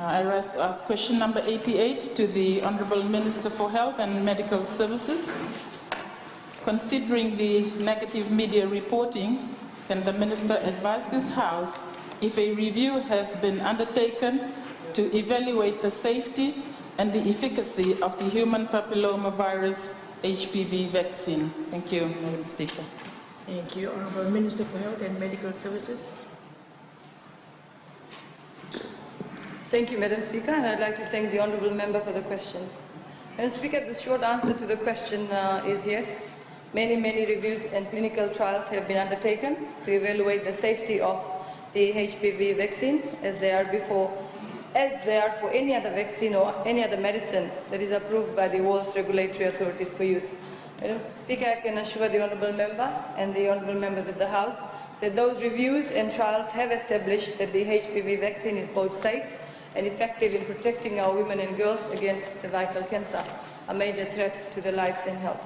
I rise to ask question number 88 to the Honourable Minister for Health and Medical Services. Considering the negative media reporting, can the Minister advise this House if a review has been undertaken to evaluate the safety and the efficacy of the Human Papilloma Virus HPV vaccine? Thank you, Madam Speaker. Thank you. Honourable Minister for Health and Medical Services. Thank you, Madam Speaker, and I'd like to thank the Honourable Member for the question. Madam Speaker, the short answer to the question is yes. Many reviews and clinical trials have been undertaken to evaluate the safety of the HPV vaccine as they are for any other vaccine or any other medicine that is approved by the world's regulatory authorities for use. Madam Speaker, I can assure the Honourable Member and the Honourable Members of the House that those reviews and trials have established that the HPV vaccine is both safe and effective in protecting our women and girls against cervical cancer, a major threat to their lives and health.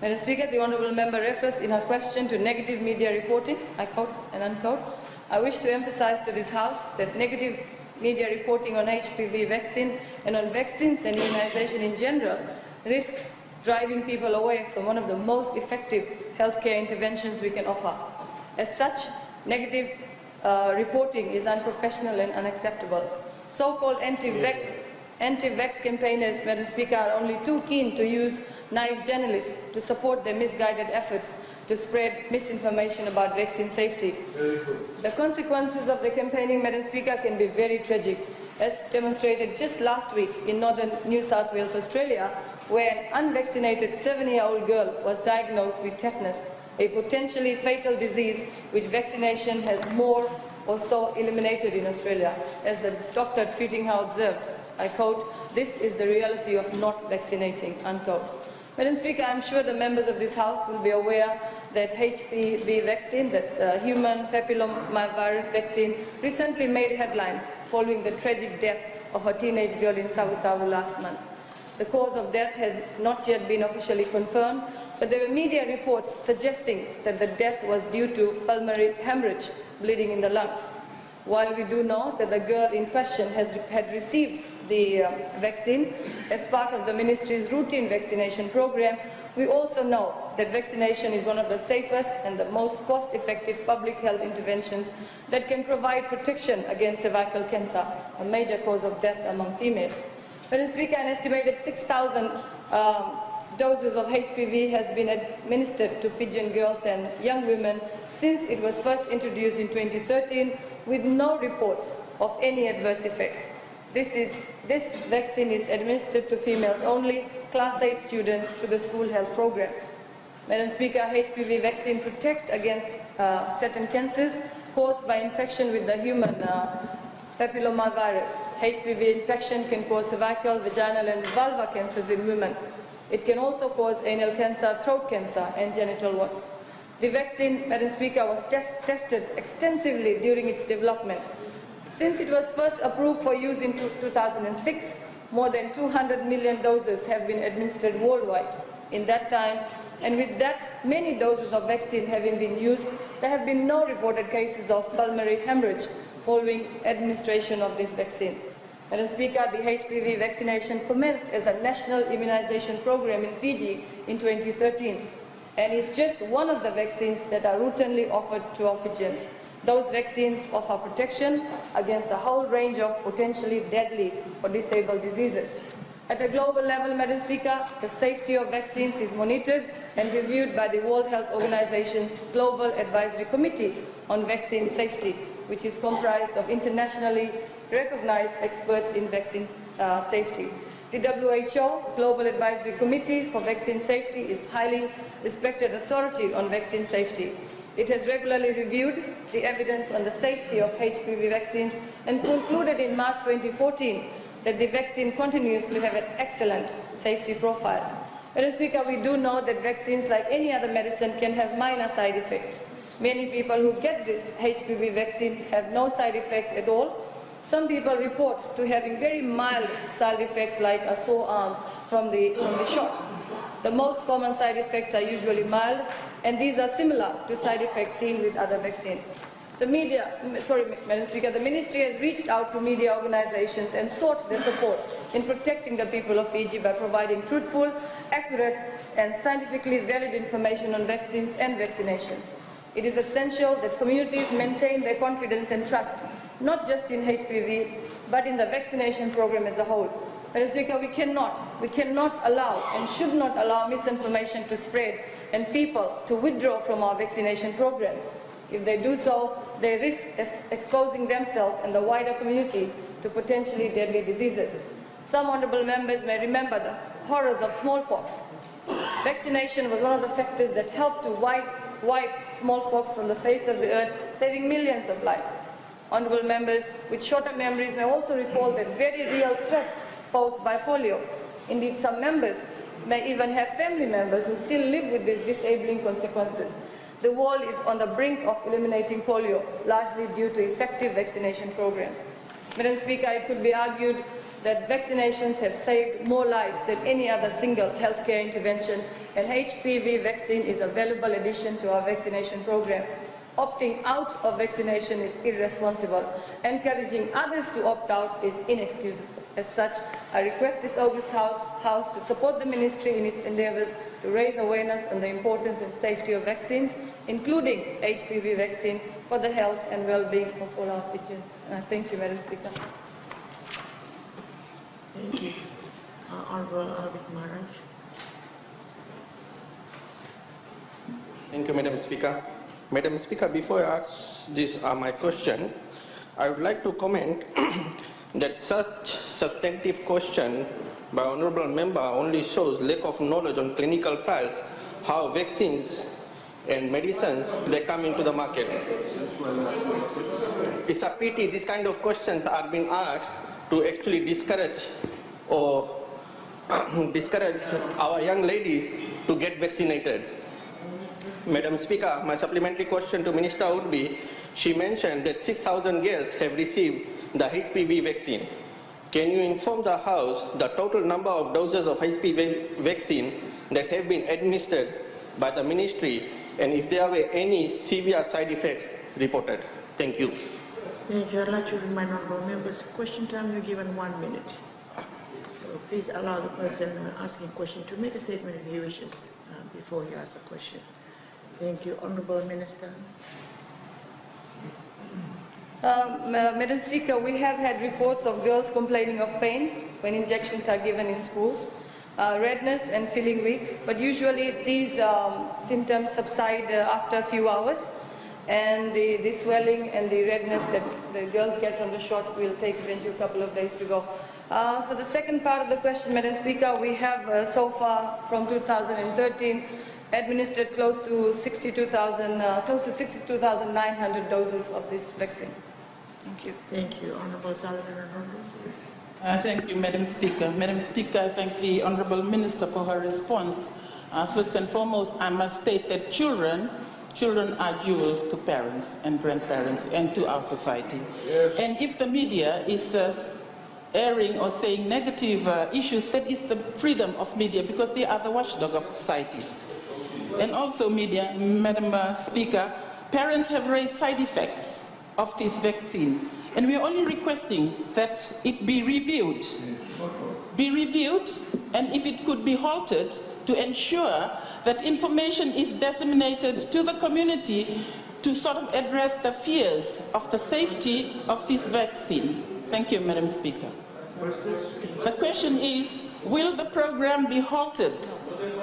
Madam Speaker, the Honourable Member refers in her question to negative media reporting, I quote and unquote. I wish to emphasise to this House that negative media reporting on HPV vaccine and on vaccines and immunisation in general risks driving people away from one of the most effective healthcare interventions we can offer. As such, negative reporting is unprofessional and unacceptable. So-called anti-vax campaigners, Madam Speaker, are only too keen to use naive journalists to support their misguided efforts to spread misinformation about vaccine safety. The consequences of the campaigning, Madam Speaker, can be very tragic, as demonstrated just last week in northern New South Wales, Australia, where an unvaccinated 7-year-old girl was diagnosed with tetanus, a potentially fatal disease which vaccination has more or so eliminated in Australia. As the doctor treating her observed, I quote, "This is the reality of not vaccinating," unquote. Madam Speaker, I am sure the members of this House will be aware that HPV vaccine, that's Human Papilloma Virus vaccine, recently made headlines following the tragic death of a teenage girl in Savu Savu last month. The cause of death has not yet been officially confirmed, but there were media reports suggesting that the death was due to pulmonary hemorrhage, bleeding in the lungs. While we do know that the girl in question had received the vaccine as part of the Ministry's routine vaccination program, we also know that vaccination is one of the safest and the most cost-effective public health interventions that can provide protection against cervical cancer, a major cause of death among females. Madam Speaker, an estimated 6,000 doses of HPV has been administered to Fijian girls and young women since it was first introduced in 2013, with no reports of any adverse effects. This vaccine is administered to females only, Class 8 students through the school health program. Madam Speaker, HPV vaccine protects against certain cancers caused by infection with the human papilloma virus. HPV infection can cause cervical, vaginal and vulvar cancers in women. It can also cause anal cancer, throat cancer and genital warts. The vaccine, Madam Speaker, was tested extensively during its development. Since it was first approved for use in 2006, more than 200 million doses have been administered worldwide. In that time, and with that many doses of vaccine having been used, there have been no reported cases of pulmonary hemorrhage following administration of this vaccine. Madam Speaker, the HPV vaccination commenced as a national immunization program in Fiji in 2013. And is just one of the vaccines that are routinely offered to our Fijians. Those vaccines offer protection against a whole range of potentially deadly or disabling diseases. At a global level, Madam Speaker, the safety of vaccines is monitored and reviewed by the World Health Organization's Global Advisory Committee on Vaccine Safety, which is comprised of internationally recognized experts in vaccine safety. The WHO Global Advisory Committee for Vaccine Safety is highly respected authority on vaccine safety. It has regularly reviewed the evidence on the safety of HPV vaccines and concluded in March 2014 that the vaccine continues to have an excellent safety profile. Madam Speaker, we do know that vaccines, like any other medicine, can have minor side effects. Many people who get the HPV vaccine have no side effects at all. Some people report to having very mild side effects like a sore arm from the shot. The most common side effects are usually mild, and these are similar to side effects seen with other vaccines. Madam Speaker, the Ministry has reached out to media organizations and sought their support in protecting the people of Fiji by providing truthful, accurate and scientifically valid information on vaccines and vaccinations. It is essential that communities maintain their confidence and trust, not just in HPV, but in the vaccination program as a whole. Madam Speaker, we cannot allow and should not allow misinformation to spread and people to withdraw from our vaccination programs. If they do so, they risk exposing themselves and the wider community to potentially deadly diseases. Some honourable members may remember the horrors of smallpox. Vaccination was one of the factors that helped to wipe smallpox from the face of the earth, saving millions of lives. Honourable members with shorter memories may also recall the very real threat posed by polio. Indeed, some members may even have family members who still live with these disabling consequences. The world is on the brink of eliminating polio, largely due to effective vaccination programs. Madam Speaker, it could be argued that vaccinations have saved more lives than any other single healthcare intervention, and HPV vaccine is a valuable addition to our vaccination program. Opting out of vaccination is irresponsible. Encouraging others to opt out is inexcusable. As such, I request this August House to support the Ministry in its endeavours to raise awareness on the importance and safety of vaccines, including HPV vaccine, for the health and well-being of all our Fijians. Thank you, Madam Speaker. Thank you. Honourable Albert Maharaj. Thank you, Madam Speaker. Madam Speaker, before I ask this my question, I would like to comment that such substantive question by honourable member only shows lack of knowledge on clinical trials, how vaccines and medicines they come into the market. It's a pity these kind of questions are being asked to actually discourage our young ladies to get vaccinated. Madam Speaker, my supplementary question to Minister would be, she mentioned that 6,000 girls have received the HPV vaccine. Can you inform the House the total number of doses of HPV vaccine that have been administered by the Ministry, and if there were any severe side effects reported? Thank you. Thank you. I'd like to remind honourable members, question time, you're given 1 minute. So please allow the person asking question to make a statement if he wishes before he asks the question. Thank you. Honourable Minister. Madam Speaker, we have had reports of girls complaining of pains when injections are given in schools, redness and feeling weak, but usually these symptoms subside after a few hours, and the swelling and the redness that the girls get from the shot will take eventually a couple of days to go. So the second part of the question, Madam Speaker, we have so far from 2013 administered close to 62,900 doses of this vaccine. Thank you. Thank you. Honourable Sullivan. Thank you, Madam Speaker. Madam Speaker, I thank the Honourable Minister for her response. First and foremost, I must state that children are jewels to parents and grandparents and to our society. Yes. And if the media is airing or saying negative issues, that is the freedom of media, because they are the watchdog of society. And also media, Madam Speaker, parents have raised side effects of this vaccine, and we are only requesting that it be reviewed. And if it could be halted, to ensure that information is disseminated to the community to sort of address the fears of the safety of this vaccine. Thank you, Madam Speaker. The question is, will the program be halted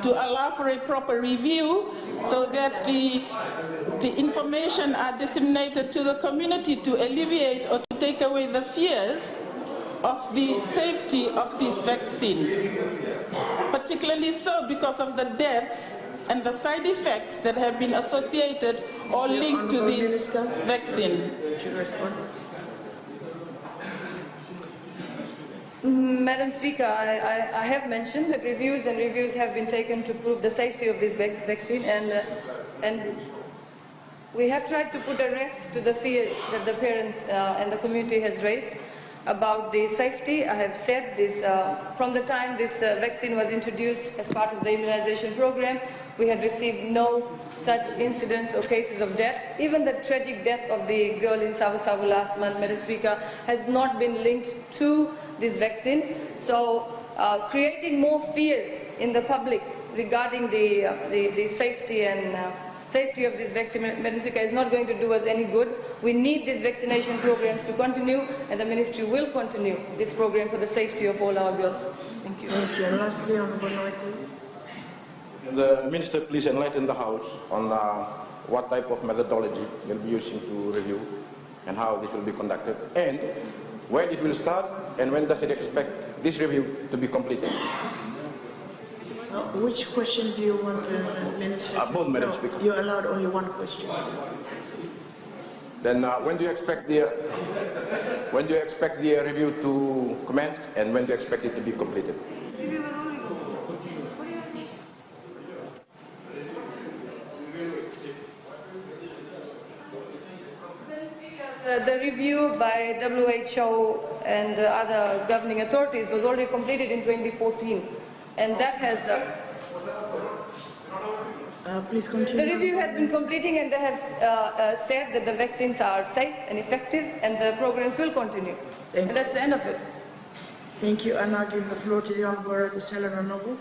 to allow for a proper review so that the information are disseminated to the community to alleviate or to take away the fears of the safety of this vaccine? Particularly so because of the deaths and the side effects that have been associated or linked to this vaccine. Madam Speaker, I have mentioned that reviews have been taken to prove the safety of this vaccine, and we have tried to put a rest to the fears that the parents and the community has raised. about the safety. I have said this from the time this vaccine was introduced as part of the immunization program, we had received no such incidents or cases of death. Even the tragic death of the girl in Savu last month, Madam Speaker, has not been linked to this vaccine. So creating more fears in the public regarding the safety and safety of this vaccine, Madam Speaker, is not going to do us any good. We need these vaccination programs to continue, and the Ministry will continue this program for the safety of all our girls. Thank you. Thank you. And lastly, Honourable Noiku. The Minister please enlighten the House on what type of methodology we'll be using to review and how this will be conducted, and when it will start, and when does it expect this review to be completed? Which question do you want the Minister to? Both, Madam Speaker. You're allowed only one question. Then when do you expect the review to commence, and when do you expect it to be completed? The review by WHO and other governing authorities was already completed in 2014, and that has please continue. the review has been completing, and they have said that the vaccines are safe and effective, and the programs will continue. And that's the end of it. Thank you. And I'll give the floor to the Honourable Helena Noble.